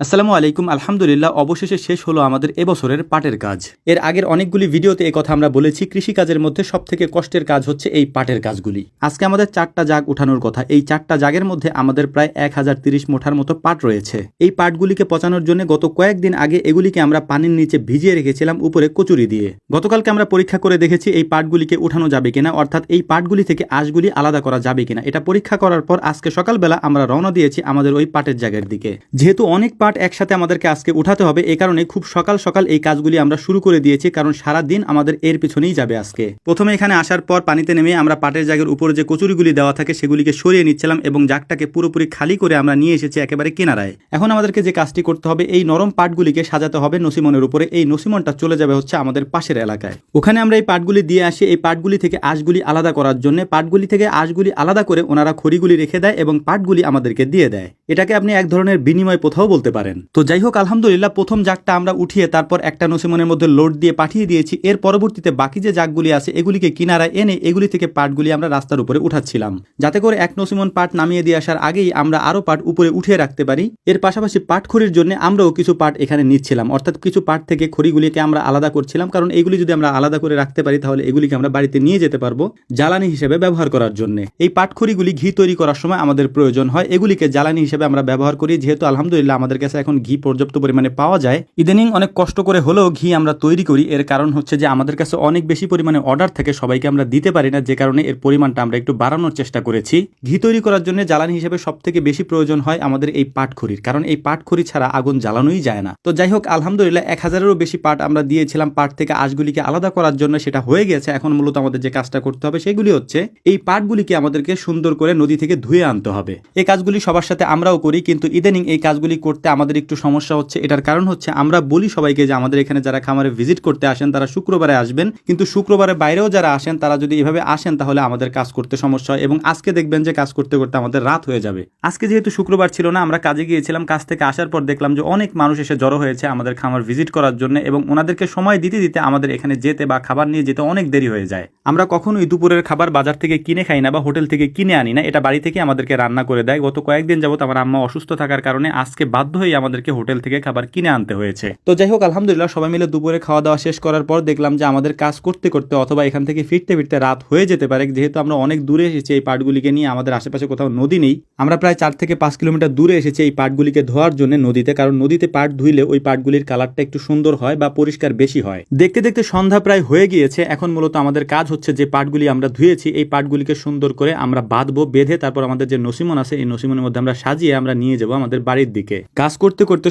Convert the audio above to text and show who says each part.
Speaker 1: আসসালামু আলাইকুম। আলহামদুলিল্লাহ, অবশেষে শেষ হলো আমাদের এবছরের পাটের কাজ। এর আগের অনেকগুলি ভিডিওতে এই কথা আমরা বলেছি, কৃষিকাজের মধ্যে সবথেকে কষ্টের কাজ হচ্ছে এই পাটের কাজগুলি। আজকে আমাদের 4টা জাগ উঠানোর কথা। এই 4টা জাগের মধ্যে আমাদের প্রায় 1030 মুঠার মতো পাট রয়েছে। এই পাটগুলিকে পচানোর জন্য গত কয়েকদিন আগে এগুলিকে আমরা পানির নিচে ভিজিয়ে রেখেছিলাম উপরে কচুরি দিয়ে। গতকালকে আমরা পরীক্ষা করে দেখেছি এই পাটগুলিকে উঠানো যাবে কিনা, অর্থাৎ এই পাটগুলি থেকে আঁশগুলি আলাদা করা যাবে কিনা। এটা পরীক্ষা করার পর আজকে সকালবেলা আমরা রওনা দিয়েছি আমাদের ওই পাটের জায়গার দিকে। যেহেতু অনেক পাট একসাথে আমাদেরকে আজকে উঠাতে হবে, এই কারণে খুব সকাল সকাল এই কাজগুলি আমরা শুরু করে দিয়েছি, কারণ সারা দিন আমাদের এর পিছনেই যাবে আজকে। প্রথমে এখানে আসার পর পানিতে নেমে আমরা পাটের জায়গার উপরে যে কচুরিগুলি দেওয়া থাকে সেগুলিকে সরিয়ে নিচ্ছিলাম এবং জাগটাকে পুরোপুরি খালি করে আমরা নিয়ে এসেছি একেবারে কিনারায়। এখন আমাদেরকে যে কাজটি করতে হবে, এই নরম পাটগুলিকে সাজাতে হবে নসিমনের উপরে। এই নসিমনটা চলে যাবে হচ্ছে আমাদের পাশের এলাকায়। ওখানে আমরা এই পাটগুলি দিয়ে আসি এই পাটগুলি থেকে আঁশগুলি আলাদা করার জন্য। পাটগুলি থেকে আঁশগুলি আলাদা করে ওনারা খড়িগুলি রেখে দেয় এবং পাটগুলি আমাদেরকে দিয়ে দেয়। এটাকে আপনি এক ধরনের বিনিময় প্রথাও বলতে পারেন। তো যাই হোক, আলহামদুলিল্লাহ প্রথম জাগটা আমরা উঠিয়ে তারপর একটা নসিমনের মধ্যে লোড দিয়ে পাঠিয়ে দিয়েছি। এর পরবর্তীতে বাকি যে জাগগুলি আছে এগুলিকে কিনারায় এনে এগুলি থেকে পাটগুলি আমরা রাস্তার উপরে উঠাচ্ছিলাম, যাতে করে এক নসিমন পাট নামিয়ে দিয়ে আসার আগেই আমরা আরো পাট উপরে উঠিয়ে রাখতে পারি। এর পাশাপাশি পাট খড়ির জন্য আমরাও কিছু পাট এখানে নিচ্ছিলাম, অর্থাৎ কিছু পাট থেকে খড়িগুলিকে আমরা আলাদা করছিলাম, কারণ এগুলি যদি আমরা আলাদা করে রাখতে পারি তাহলে এগুলিকে আমরা বাড়িতে নিয়ে যেতে পারবো জ্বালানি হিসেবে ব্যবহার করার জন্য। এই পাট খড়িগুলি ঘি তৈরি করার সময় আমাদের প্রয়োজন হয়, এগুলিকে জ্বালানি হিসেবে আমরা ব্যবহার করি। যেহেতু আলহামদুলিল্লাহ আমাদের কাছে এখন ঘি পর্যাপ্ত পরিমাণে পাওয়া যায়, ইদানিং অনেক কষ্ট করে হলেও ঘি আমরা তৈরি করি। এর কারণ হচ্ছে যে আমাদের কাছে অনেক বেশি পরিমাণে অর্ডার থেকে সবাইকে আমরা দিতে পারি না, যে কারণে এর পরিমাণটা আমরা একটু বাড়ানোর চেষ্টা করেছি। ঘি তৈরি করার জন্য জ্বালানি হিসেবে সব থেকে বেশি প্রয়োজন হয় আমাদের এই পাট খড়ির, কারণ এই পাট খড়ি ছাড়া আগুন জ্বালানোই যায় না। তো যাই হোক, আলহামদুলিল্লাহ 1000-এরও বেশি পাট আমরা দিয়েছিলাম পাট থেকে আঁশগুলিকে আলাদা করার জন্য, সেটা হয়ে গেছে। এখন মূলত আমাদের যে কাজটা করতে হবে সেগুলি হচ্ছে এই পাটগুলিকে আমাদেরকে সুন্দর করে নদী থেকে ধুয়ে আনতে হবে। এই কাজগুলি সবার সাথে আমরাও করি, কিন্তু ইদানিং এই কাজগুলি করতে আমাদের একটু সমস্যা হচ্ছে। এটার কারণ হচ্ছে আমরা বলি সবাইকে যে আমাদের এখানে যারা খামারে ভিজিট করতে আসেন তারা শুক্রবারে আসবেন, কিন্তু শুক্রবারে বাইরেও যারা আসেন তারা যদি এভাবে আসেন তাহলে আমাদের কাজ করতে সমস্যা হয় এবং আজকে দেখবেন যে কাজ করতে করতে আমাদের রাত হয়ে যাবে। আজকে যেহেতু শুক্রবার ছিল না, আমরা কাজে গিয়েছিলাম। কাজ থেকে আসার পর দেখলাম যে অনেক মানুষ এসে জড়ো হয়েছে আমাদের খামার ভিজিট করার জন্য এবং ওনাদেরকে সময় দিতে দিতে আমাদের এখানে যেতে বা খাবার নিয়ে যেতে অনেক দেরি হয়ে যায়। আমরা কখনোই দুপুরের খাবার বাজার থেকে কিনে খাই না বা হোটেল থেকে কিনে আনি না, এটা বাড়ি থেকে আমাদেরকে রান্না করে দেয়। গত কয়েকদিন যাবত আমার আম্মা অসুস্থ থাকার কারণে আজকে বাধ্য হয়ে আমাদেরকে হোটেল থেকে খাবার কিনে আনতে হয়েছে। তো যাই হোক, আলহামদুলিল্লাহ সবাই মিলে দুপুরে খাওয়া দাওয়া শেষ করার পর দেখলাম যে আমাদের কাজ করতে করতে অথবা এখান থেকে ফিরতে ফিরতে রাত হয়ে যেতে পারে। যেহেতু আমরা অনেক দূরে এসেছি এই পাটগুলিকে নিয়ে, আমাদের আশেপাশে কোথাও নদী নেই। আমরা প্রায় 4 থেকে 5 কিলোমিটার দূরে এসেছি এই পাটগুলিকে ধোয়ার জন্য নদীতে, কারণ নদীতে পাট ধুইলে ওই পাটগুলির কালারটা একটু সুন্দর হয় বা পরিষ্কার বেশি হয়। দেখতে দেখতে সন্ধ্যা প্রায় হয়ে গিয়েছে। এখন মূলত আমাদের কাজ হচ্ছে যে পাটগুলি আমরা ধুয়েছি এই পাটগুলিকে সুন্দর করে আমরা বাঁধবো। বেঁধে তারপর আমাদের যে নসিমন আছে এই নসিমনের মধ্যে আমরা সাজিয়ে আমরা নিয়ে যাবো আমাদের বাড়ির দিকে। কাজ করতে করতে